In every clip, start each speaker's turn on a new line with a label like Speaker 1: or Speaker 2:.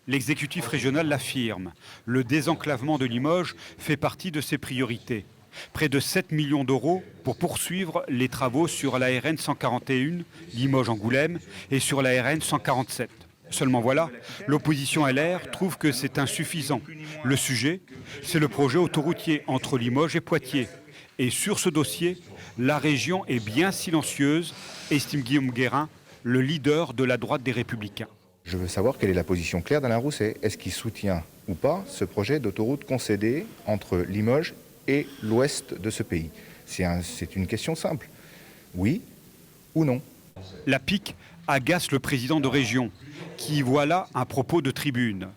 Speaker 1: L'exécutif régional l'affirme. Le désenclavement de Limoges fait partie de ses priorités. Près de 7 millions d'euros pour poursuivre les travaux sur la RN 141, Limoges-Angoulême, et sur la RN 147. Seulement voilà, l'opposition LR trouve que c'est insuffisant. Le sujet, c'est le projet autoroutier entre Limoges et Poitiers. Et sur ce dossier, la région est bien silencieuse, estime Guillaume Guérin, le leader de la droite des Républicains.
Speaker 2: Je veux savoir quelle est la position claire d'Alain Rousset. Est-ce qu'il soutient ou pas ce projet d'autoroute concédé entre Limoges et l'ouest de ce pays? C'est une question simple. Oui ou non?
Speaker 1: La pique agace le président de région, qui y voit là un propos de tribune.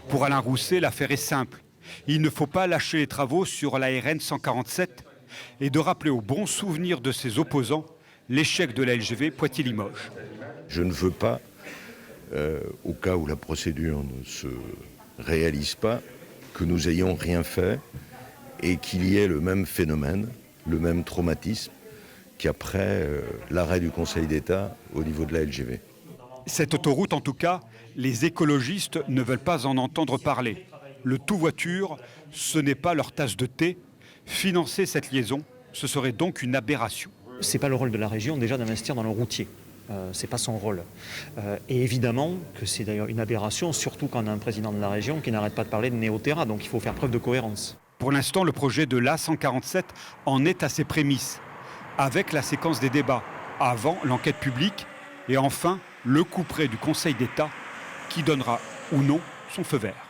Speaker 1: Pour Alain Rousset, l'affaire est simple. Il ne faut pas lâcher les travaux sur la RN 147 et de rappeler au bon souvenir de ses opposants l'échec de la LGV Poitiers-Limoges.
Speaker 3: Je ne veux pas, au cas où la procédure ne se réalise pas, que nous ayons rien fait et qu'il y ait le même phénomène, le même traumatisme qu'après l'arrêt du Conseil d'État au niveau de la LGV.
Speaker 1: Cette autoroute, en tout cas, les écologistes ne veulent pas en entendre parler. Le tout-voiture, ce n'est pas leur tasse de thé. Financer cette liaison, ce serait donc une aberration.
Speaker 4: Ce n'est pas le rôle de la région déjà d'investir dans le routier. Ce n'est pas son rôle. Et évidemment que c'est d'ailleurs une aberration, surtout quand on a un président de la région qui n'arrête pas de parler de Néoterra. Donc il faut faire preuve de cohérence.
Speaker 1: Pour l'instant, le projet de l'A147 en est à ses prémices, avec la séquence des débats, avant l'enquête publique et enfin le coup près du Conseil d'État qui donnera ou non son feu vert.